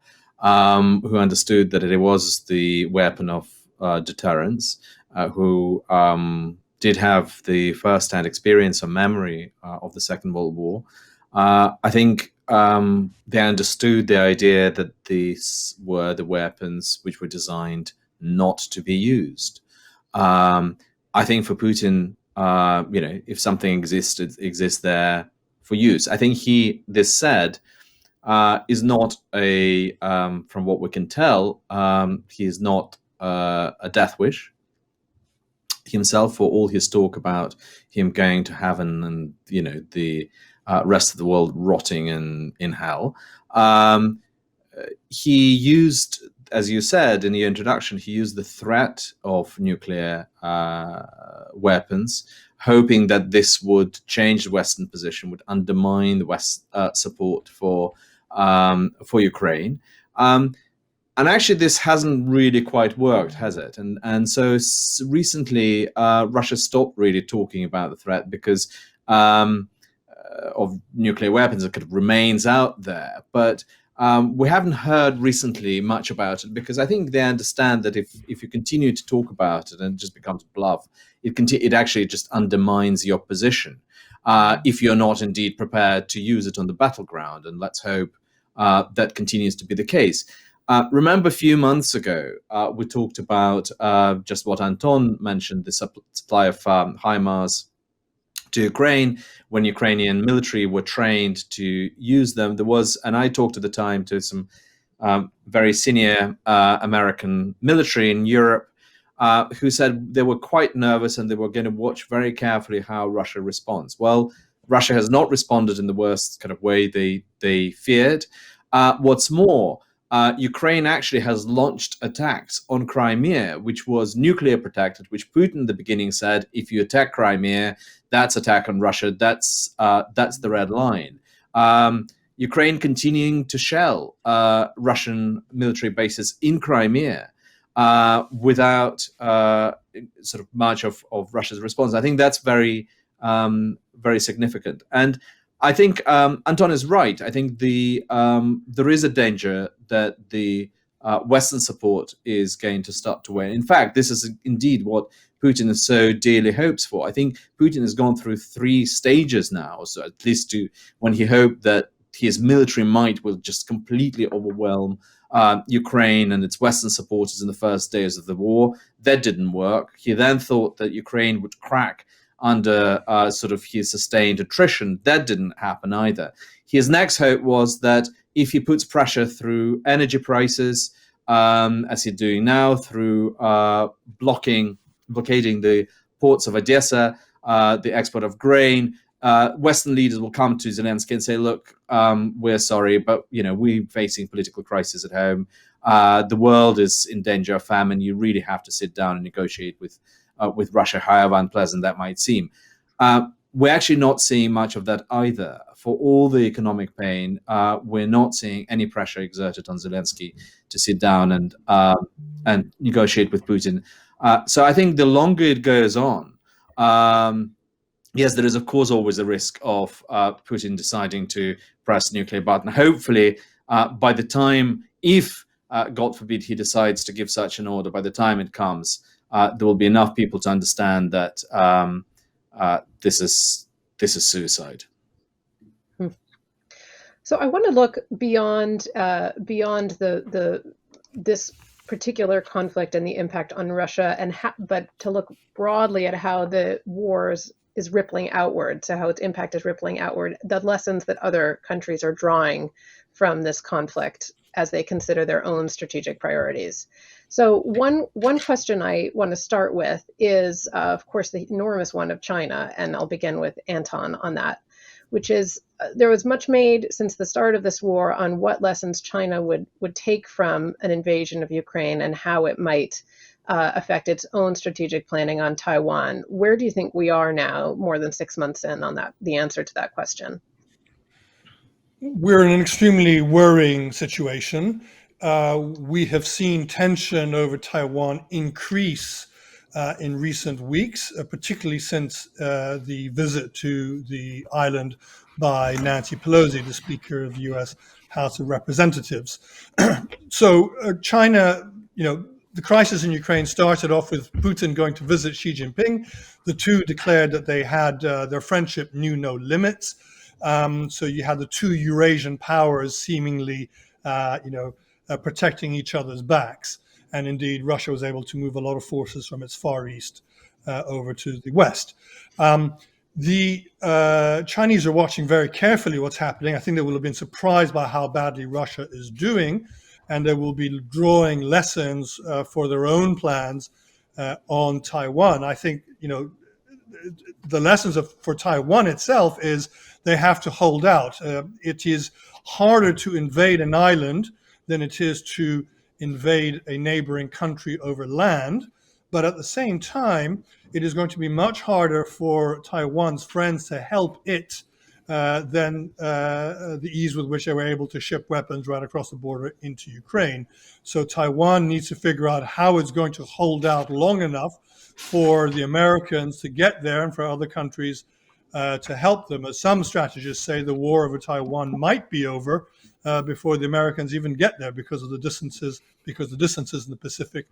who understood that it was the weapon of deterrence, who did have the first-hand experience or memory of the Second World War. I think they understood the idea that these were the weapons which were designed not to be used. I think for Putin, if something exists, it exists there for use. I think this said, is not from what we can tell, he is not a death wish himself, for all his talk about him going to heaven and, the rest of the world rotting in hell. He used, as you said in the introduction, he used the threat of nuclear weapons, hoping that this would change the Western position, would undermine the West support for Ukraine. And actually, this hasn't really quite worked, has it? And so recently, Russia stopped really talking about the threat because of nuclear weapons. It kind of remains out there, but we haven't heard recently much about it, because I think they understand that if you continue to talk about it and it just becomes bluff, it actually just undermines your position if you're not indeed prepared to use it on the battleground. And let's hope that continues to be the case. Remember, a few months ago, we talked about just what Anton mentioned, the supply of HIMARS to Ukraine. When Ukrainian military were trained to use them, there was, and I talked at the time to some very senior American military in Europe who said they were quite nervous and they were going to watch very carefully how Russia responds. Well, Russia has not responded in the worst kind of way they feared. What's more, Ukraine actually has launched attacks on Crimea, which was nuclear protected, which Putin in the beginning said, if you attack Crimea, that's attack on Russia. That's the red line. Ukraine continuing to shell Russian military bases in Crimea without sort of much of Russia's response. I think that's very, very significant. And I think Anton is right. I think there is a danger that the Western support is going to start to wane. In fact, this is indeed what Putin is so dearly hopes for. I think Putin has gone through 3 stages now, so at least when he hoped that his military might will just completely overwhelm Ukraine and its Western supporters in the first days of the war. That didn't work. He then thought that Ukraine would crack under sort of his sustained attrition. That didn't happen either. His next hope was that if he puts pressure through energy prices, as he's doing now, through blockading the ports of Odessa, the export of grain, Western leaders will come to Zelensky and say, look, we're sorry, but we're facing political crisis at home. The world is in danger of famine. You really have to sit down and negotiate with Russia, however unpleasant that might seem. We're actually not seeing much of that either. For all the economic pain, we're not seeing any pressure exerted on Zelensky to sit down and negotiate with Putin. So I think the longer it goes on, yes, there is of course always a risk of Putin deciding to press the nuclear button. Hopefully, by the time, if God forbid he decides to give such an order, by the time it comes, there will be enough people to understand that this is suicide. So I want to look beyond the this particular conflict and the impact on Russia, but to look broadly at how the wars is rippling outward, so how its impact is rippling outward, the lessons that other countries are drawing from this conflict as they consider their own strategic priorities. So one question I want to start with is, of course, the enormous one of China, and I'll begin with Anton on that, which is there was much made since the start of this war on what lessons China would take from an invasion of Ukraine and how it might affect its own strategic planning on Taiwan. Where do you think we are now, more than 6 months in, on that, the answer to that question? We're in an extremely worrying situation. We have seen tension over Taiwan increase in recent weeks, particularly since the visit to the island by Nancy Pelosi, the Speaker of the U.S. House of Representatives. So China, the crisis in Ukraine started off with Putin going to visit Xi Jinping. The two declared that they had their friendship knew no limits. So you had the two Eurasian powers seemingly, protecting each other's backs. And indeed, Russia was able to move a lot of forces from its far east over to the west. The Chinese are watching very carefully what's happening. I think they will have been surprised by how badly Russia is doing, and they will be drawing lessons for their own plans on Taiwan. I think, the lessons for Taiwan itself is they have to hold out. It is harder to invade an island than it is to invade a neighboring country over land. But at the same time, it is going to be much harder for Taiwan's friends to help it than the ease with which they were able to ship weapons right across the border into Ukraine. So Taiwan needs to figure out how it's going to hold out long enough for the Americans to get there and for other countries to help them. As some strategists say, the war over Taiwan might be over before the Americans even get there because the distances in the Pacific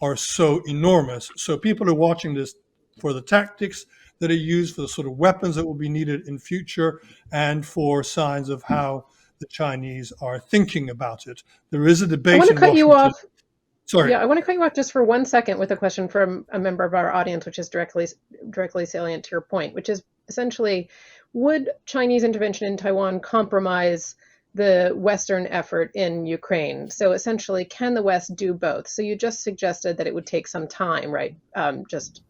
are so enormous. So people are watching this for the tactics that are used, for the sort of weapons that will be needed in future, and for signs of how the Chinese are thinking about it. There is a debate in Washington. I want to cut you off. Sorry. Yeah, I want to cut you off just for 1 second with a question from a member of our audience, which is directly salient to your point, which is essentially, would Chinese intervention in Taiwan compromise the Western effort in Ukraine? So essentially, can the West do both? So you just suggested that it would take some time, right? Just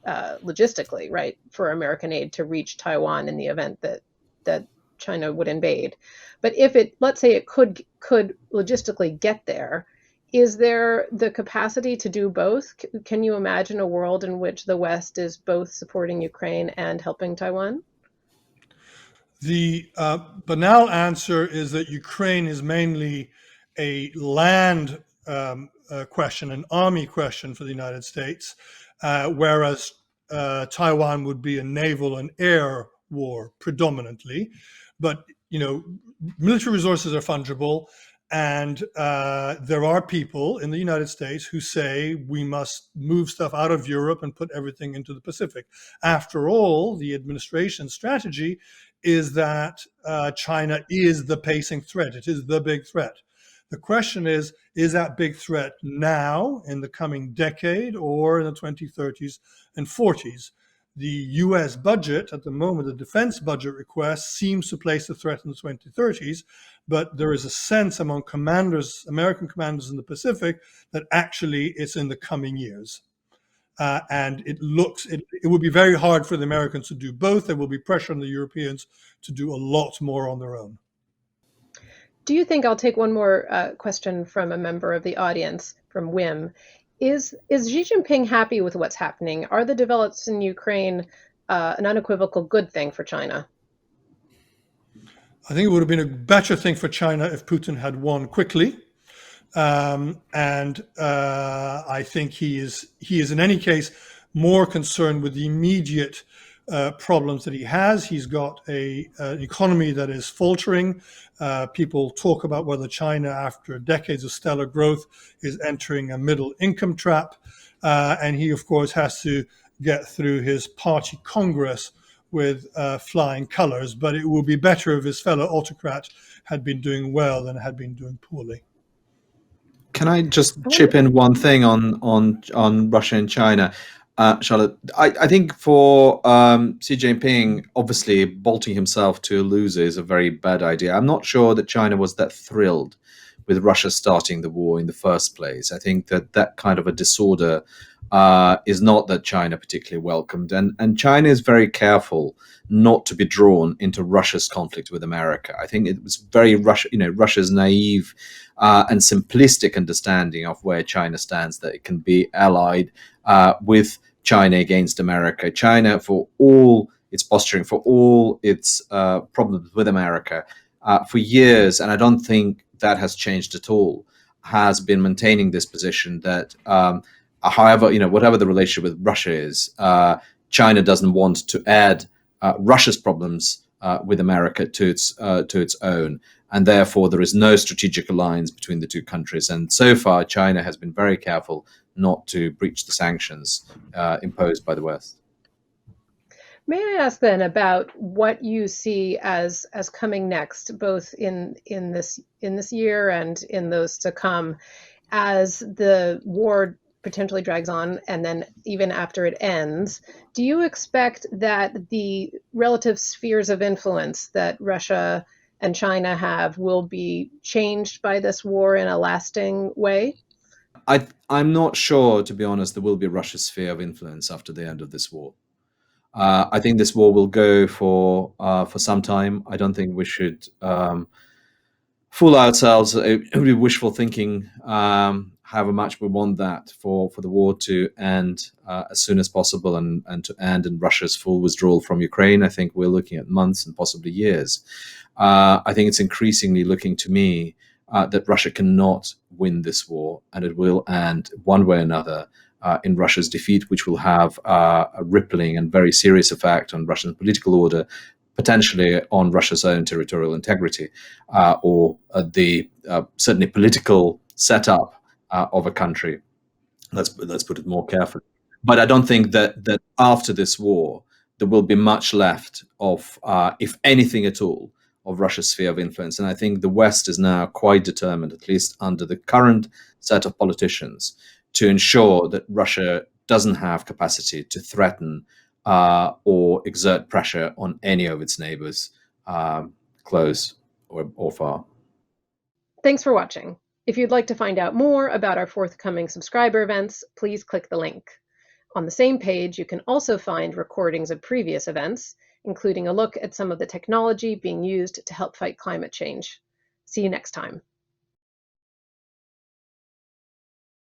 logistically, right, for American aid to reach Taiwan in the event that China would invade. But if let's say it could logistically get there, is there the capacity to do both? Can you imagine a world in which the West is both supporting Ukraine and helping Taiwan? The banal answer is that Ukraine is mainly a land question, an army question for the United States, whereas Taiwan would be a naval and air war predominantly. But, military resources are fungible. And there are people in the United States who say we must move stuff out of Europe and put everything into the Pacific. After all, the administration's strategy is that China is the pacing threat. It is the big threat. The question is that big threat now in the coming decade or in the 2030s and 40s? The US budget at the moment, the defense budget request, seems to place the threat in the 2030s, but there is a sense among American commanders in the Pacific, that actually it's in the coming years. And it would be very hard for the Americans to do both. There will be pressure on the Europeans to do a lot more on their own. Do you think, I'll take one more question from a member of the audience, from Wim. Is Xi Jinping happy with what's happening? Are the developments in Ukraine an unequivocal good thing for China? I think it would have been a better thing for China if Putin had won quickly. And I think he is in any case more concerned with the immediate problems that he has. He's got an economy that is faltering. People talk about whether China, after decades of stellar growth, is entering a middle income trap. And he, of course, has to get through his party Congress with flying colors. But it would be better if his fellow autocrat had been doing well than had been doing poorly. Can I just chip in one thing on Russia and China? Charlotte, I think for Xi Jinping, obviously bolting himself to a loser is a very bad idea. I'm not sure that China was that thrilled with Russia starting the war in the first place. I think that kind of a disorder is not that China particularly welcomed. And China is very careful not to be drawn into Russia's conflict with America. I think it was very Russia's naive and simplistic understanding of where China stands, that it can be allied with China against America. China, for all its posturing, for all its problems with America, for years, and I don't think that has changed at all, has been maintaining this position that however, whatever the relationship with Russia is, China doesn't want to add Russia's problems with America to its own, and therefore there is no strategic alliance between the two countries. And so far, China has been very careful not to breach the sanctions imposed by the West. May I ask then about what you see as coming next, both in this year and in those to come, as the war potentially drags on, and then even after it ends? Do you expect that the relative spheres of influence that Russia and China have will be changed by this war in a lasting way? I'm not sure, to be honest, there will be Russia's sphere of influence after the end of this war. I think this war will go for some time. I don't think we should fool ourselves. It would be wishful thinking, however much we want that for the war to end as soon as possible and to end in Russia's full withdrawal from Ukraine. I think we're looking at months and possibly years. I think it's increasingly looking to me that Russia cannot win this war, and it will end one way or another in Russia's defeat, which will have a rippling and very serious effect on Russian political order, potentially on Russia's own territorial integrity, or the certainly political setup of a country. Let's put it more carefully. But I don't think that after this war there will be much left of, if anything at all, of Russia's sphere of influence. And I think the West is now quite determined, at least under the current set of politicians, to ensure that Russia doesn't have capacity to threaten or exert pressure on any of its neighbors, close or far. Thanks for watching. If you'd like to find out more about our forthcoming subscriber events, please click the link. On the same page, you can also find recordings of previous events, including a look at some of the technology being used to help fight climate change. See you next time.